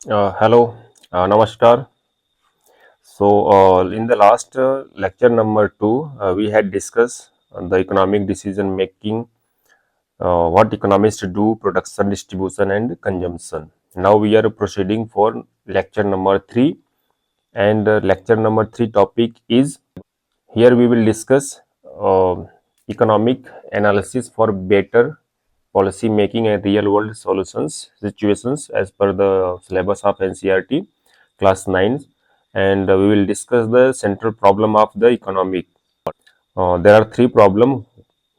Hello, Namaskar. In the last lecture number 2, we had discussed the economic decision making, what economists do, production, distribution, and consumption. Now we are proceeding for lecture number 3, and lecture number 3 topic is here we will discuss economic analysis for better policy making and real world solutions situations as per the syllabus of NCERT class 9, and we will discuss the central problem of the economic. There are three problems: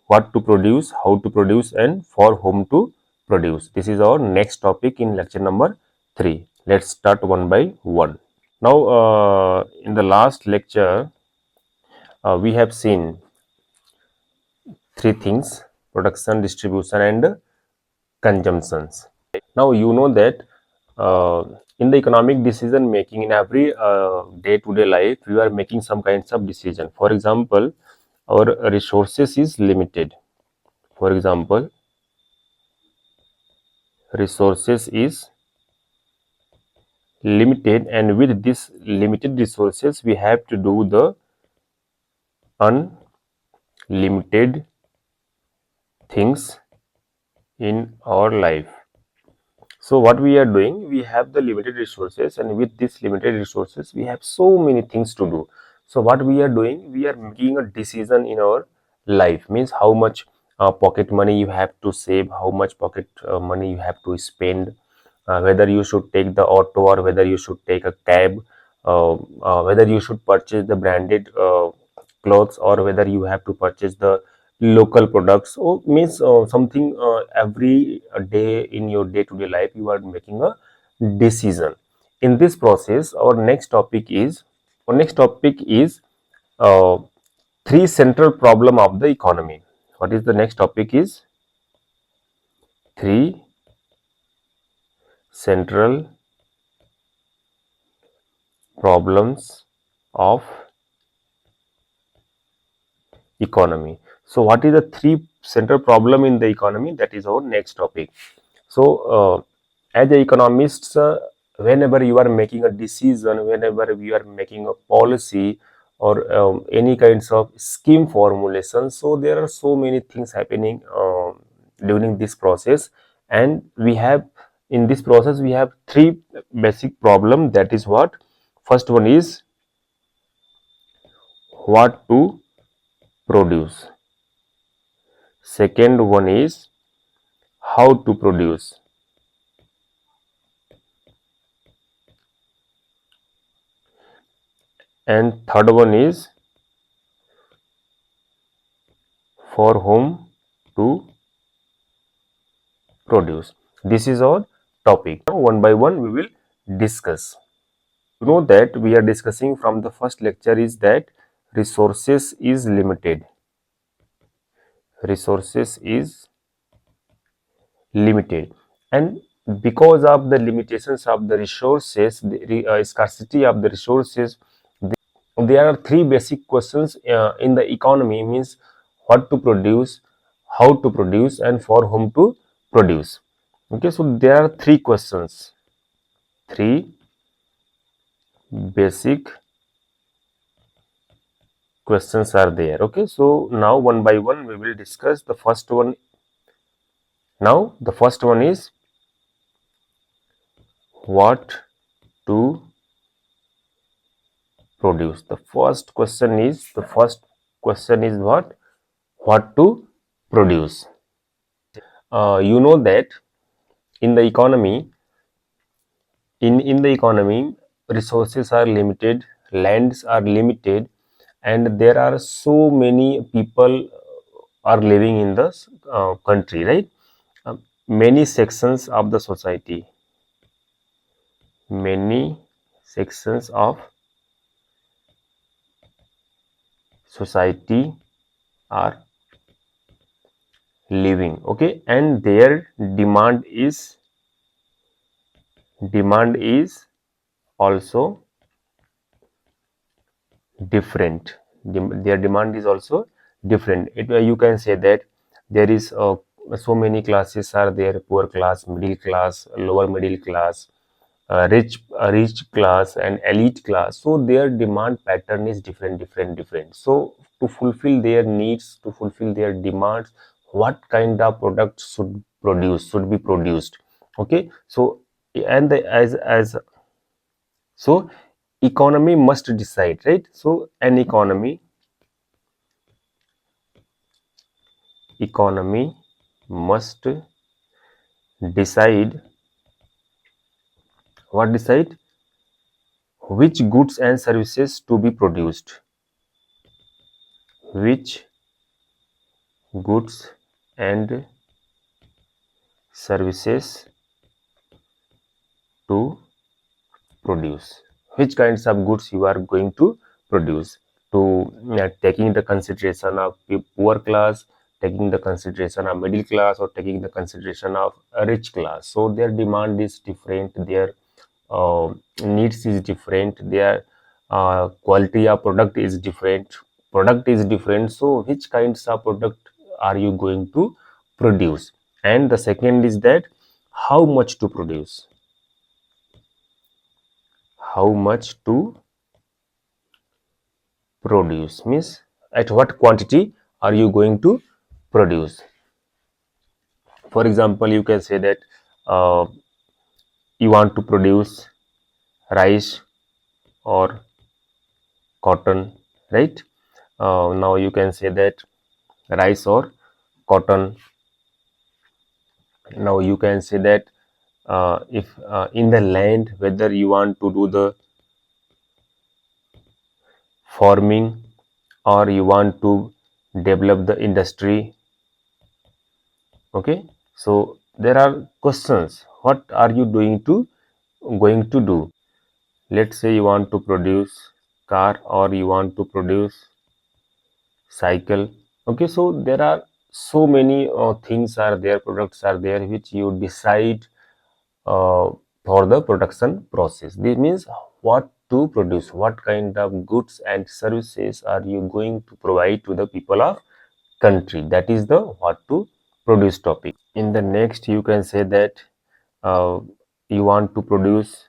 what to produce, how to produce, and for whom to produce. This is our next topic in lecture number 3. Let's start one by one. Now, in the last lecture, we have seen three things: production, distribution, and consumptions. Now you know that in the economic decision making in every day-to-day life, we are making some kinds of decision. For example, our resources is limited. For example, resources is limited, and with this limited resources, we have to do the unlimited things in our life. So what we are doing, we have the limited resources, and with these limited resources, we have so many things to do. So what we are doing, we are making a decision in our life, means how much pocket money you have to save, how much pocket money you have to spend, whether you should take the auto or whether you should take a cab, whether you should purchase the branded clothes or whether you have to purchase the local products. So means something every day in your day-to-day life you are making a decision. In this process, our next topic is uh, three central problem of the economy. What is the next topic is three central problems of economy. So what is the three central problem in the economy? That is our next topic. So as a economists, whenever you are making a decision, whenever we are making a policy or any kinds of scheme formulation, so there are so many things happening during this process, and we have in this process we have three basic problem. That is what first one is what to produce, second one is how to produce, and third one is for whom to produce. This is our topic. Now, one by one we will discuss. You know that we are discussing from the first lecture is that resources is limited. Resources is limited, and because of the limitations of the resources, the scarcity of the resources, there are three basic questions in the economy, means what to produce, how to produce, and for whom to produce. Okay, so there are three questions, three basic questions are there. Okay, so now one by one we will discuss the first one. Now the first one is what to produce. The first question is what to produce. You know that in the economy, in the economy, resources are limited, lands are limited, and there are so many people are living in the country, right? Many sections of the society, many sections of society are living, okay, and their demand is also different. Their demand is also different. You can say that there is so many classes are there: poor class, middle class, lower middle class, rich class and elite class, so their demand pattern is different. So to fulfill their needs, to fulfill their demands, what kind of products should be produced. Okay, so and the, as so economy must decide, right? So an economy must decide, what decide, which goods and services to be produced, which goods and services to produce, which kinds of goods you are going to produce, to taking the consideration of poor class, taking the consideration of middle class, or taking the consideration of a rich class. So their demand is different, their needs is different, their quality of product is different. So which kinds of product are you going to produce? And the second is that how much to produce, how much to produce means at what quantity are you going to produce. For example, you can say that uh, you want to produce rice or cotton, right? Now you can say that rice or cotton. Now you can say that if in the land, whether you want to do the farming or you want to develop the industry. Okay, so there are questions, what are you going to do? Let's say you want to produce car or you want to produce cycle. Okay, so there are so many things are there, products are there, which you decide uh, for the production process. This means what to produce, what kind of goods and services are you going to provide to the people of country. That is the what to produce topic. In the next, you can say that uh, you want to produce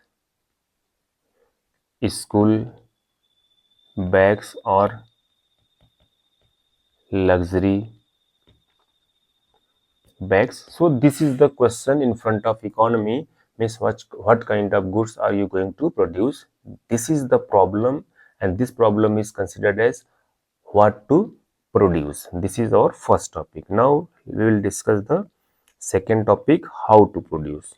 school bags or luxury bags. So this is the question in front of economy, means what kind of goods are you going to produce. This is the problem, and this problem is considered as what to produce. This is our first topic. Now we will discuss the second topic, how to produce.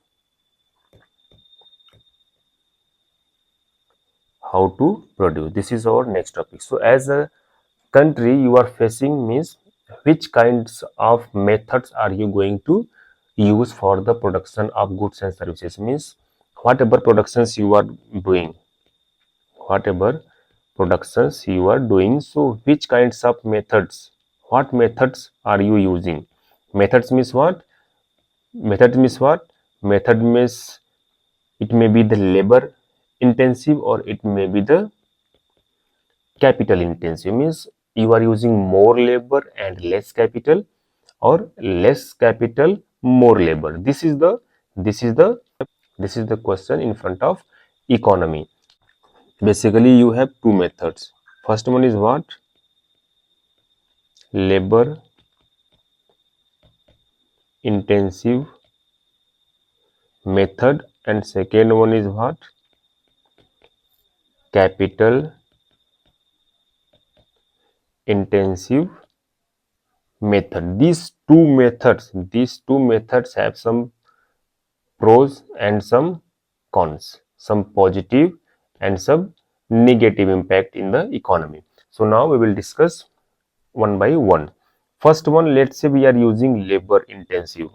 How to produce, this is our next topic. So as a country you are facing, means which kinds of methods are you going to use for the production of goods and services, means whatever productions you are doing, whatever productions you are doing, so which kinds of methods, what methods are you using. Methods means what? Method means it may be the labor intensive or it may be the capital intensive, means you are using more labor and less capital, or less capital more labor. This is the question in front of economy. Basically you have two methods. First one is what? Labor intensive method, and second one is what? Capital intensive method. These two methods have some pros and some cons, some positive and some negative impact in the economy. So now we will discuss one by one. First one, let's say we are using labor intensive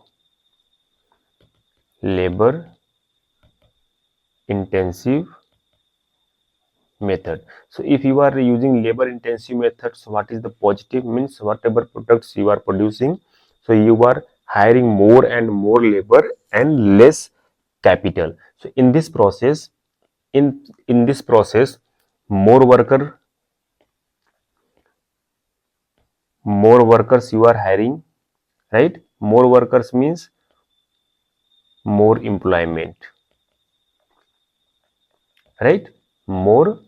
method. So if you are using labor intensive methods, what is the positive? Means whatever products you are producing, so you are hiring more and more labor and less capital. So in this process, in this process, more workers you are hiring, right? More workers means more employment. right? More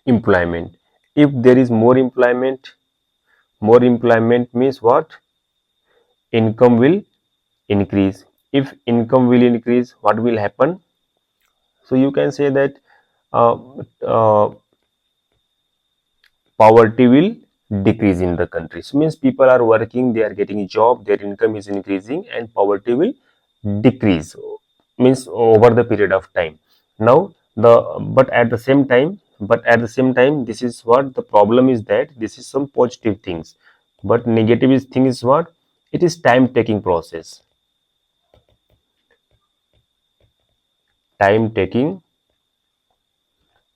employment. If there is more employment means what? Income will increase. If income will increase, what will happen? So you can say that uh, uh, poverty will decrease in the country. So means people are working, they are getting a job, their income is increasing, and poverty will decrease, means over the period of time. Now the but at the same time, this is what the problem is, that this is some positive things, but negative thing is what? It is time taking process. Time taking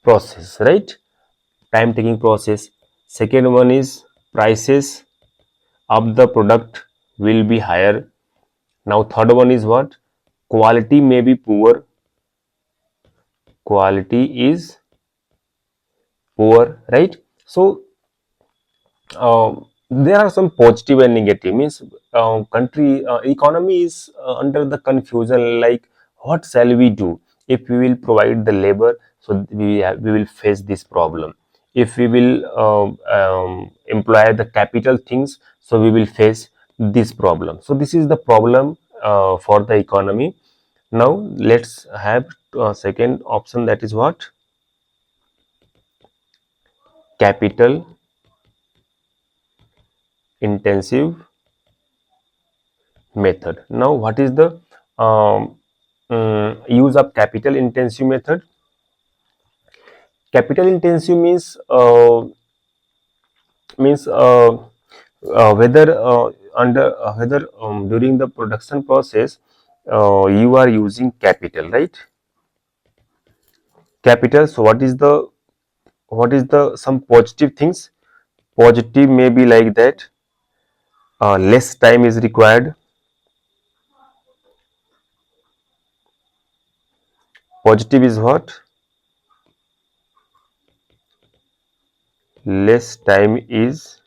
process, right? Time taking process. Second one is prices of the product will be higher. Now third one is what? Quality may be poor. Quality is poor, right? So there are some positive and negative, means country economy is under the confusion, like what shall we do? If we will provide the labor, so we will face this problem. If we will employ the capital things, so we will face this problem. So this is the problem for the economy. Now let's have second option, that is what? Capital intensive method. Now what is the use of capital intensive method? Capital intensive means whether under whether during the production process you are using capital, right? Capital. So what is the some positive things? Positive may be like that less time is required. Positive is what? Less time is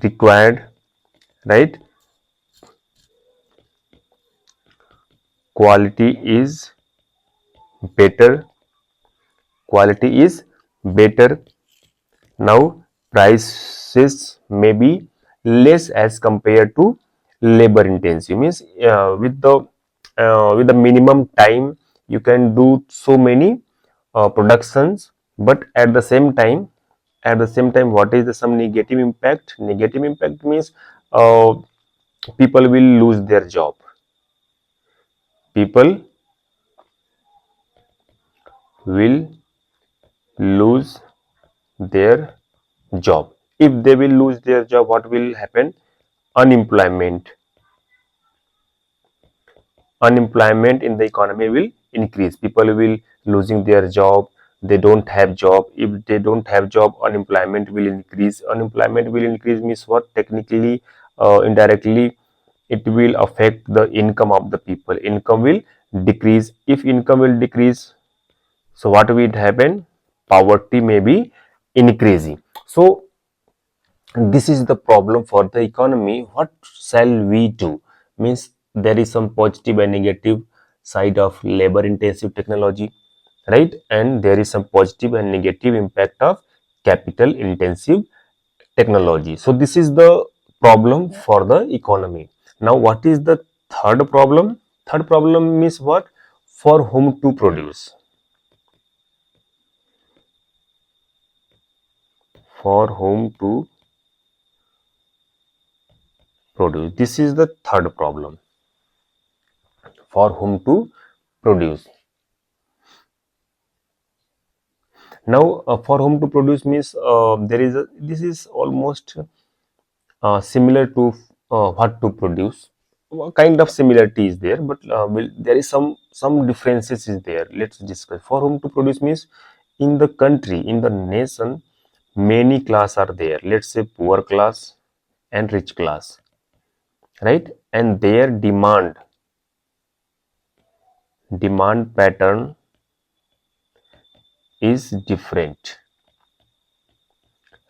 required, right? Quality is better. Quality is better. Now prices may be less as compared to labor intensive, means with the minimum time you can do so many productions, but at the same time, what is the some negative impact? Negative impact means uh, people will lose their job. People will lose their job. If they will lose their job, what will happen? Unemployment. Unemployment in the economy will increase. People will losing their job. They don't have job. If they don't have job, unemployment will increase. Unemployment will increase means what? Technically, indirectly, it will affect the income of the people. Income will decrease. If income will decrease, so what will happen? Poverty may be increasing. So this is the problem for the economy. What shall we do? Means there is some positive and negative side of labor intensive technology, right? And there is some positive and negative impact of capital intensive technology. So this is the problem for the economy. Now what is the third problem? Third problem means what? For whom to produce? For whom to produce? This is the third problem. For whom to produce? Now for whom to produce means there is a, this is almost similar to what to produce. Kind of similarity is there, but there is some differences is there. Let's discuss. For whom to produce means in the country, in the nation, many class are there. Let's say poor class and rich class, right? And their demand pattern is different,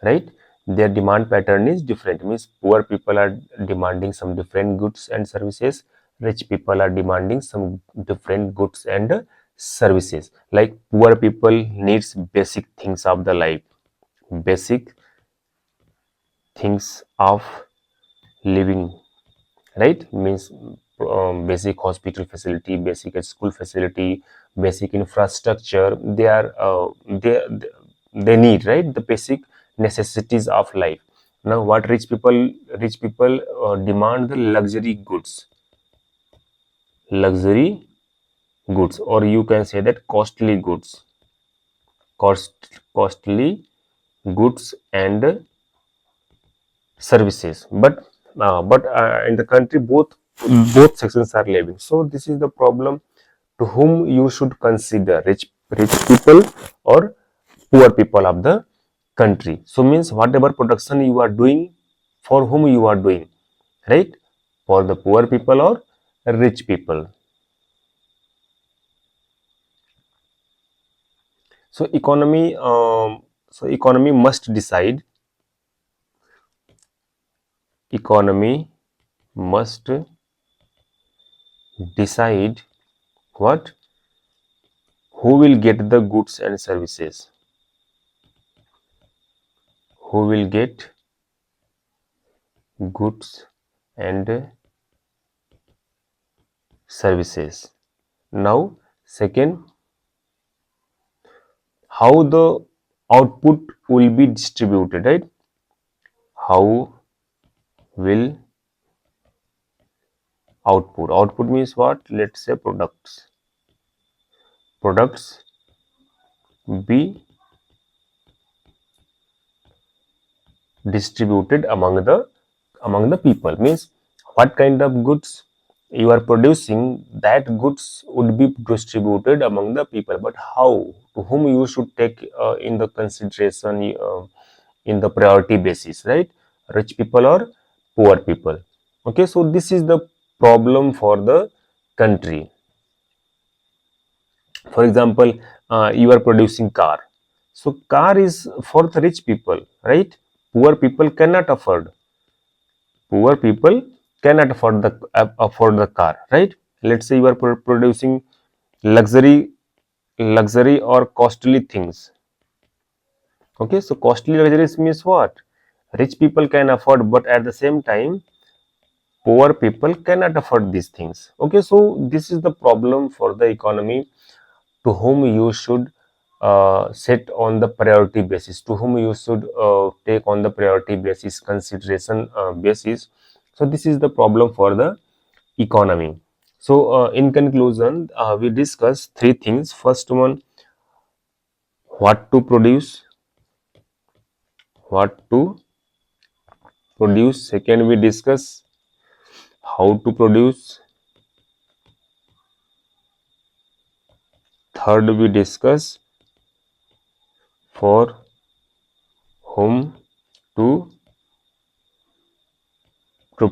right? Their demand pattern is different, means poor people are demanding some different goods and services, rich people are demanding some different goods and services. Like poor people needs basic things of the life, basic things of living, right? Means basic hospital facility, basic school facility, basic infrastructure. They are they need, right, the basic necessities of life. Now what rich people demand the luxury goods, or you can say that costly goods and services. But in the country, both sections are living. So this is the problem. To whom you should consider, rich people or poor people of the country. So means whatever production you are doing, for whom you are doing, right? For the poor people or rich people. So economy must decide. Economy must decide what, who will get the goods and services, who will get goods and services. Now second, how the output will be distributed, right? How will output means what? Let's say products be distributed among the people. Means what kind of goods you are producing, that goods would be distributed among the people. But how, to whom you should take in the consideration, in the priority basis, right? Rich people or poor people. Okay, so this is the problem for the country. For example, you are producing car, so car is for the rich people, right? Poor people cannot afford. Poor people cannot afford the car, right? Let's say you are producing luxury luxury or costly things. Okay, so costly luxuries means what? Rich people can afford, but at the same time poor people cannot afford these things. Okay, so this is the problem for the economy. To whom you should set on the priority basis, to whom you should take on the priority basis, consideration basis. So this is the problem for the economy. So in conclusion, we discuss three things. First one, what to produce, what to produce. Second, we discuss how to produce. Third, we discuss for whom to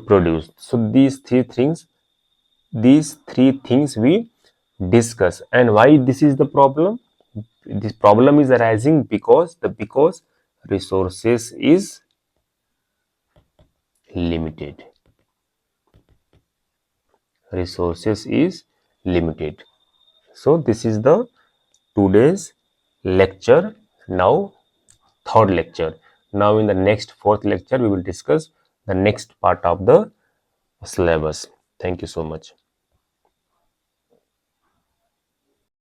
produce. So these three things we discuss. And why this is the problem? This problem is arising because resources is limited. Resources is limited. So this is the today's lecture. Now third lecture. Now in the next fourth lecture we will discuss the next part of the syllabus. Thank you so much.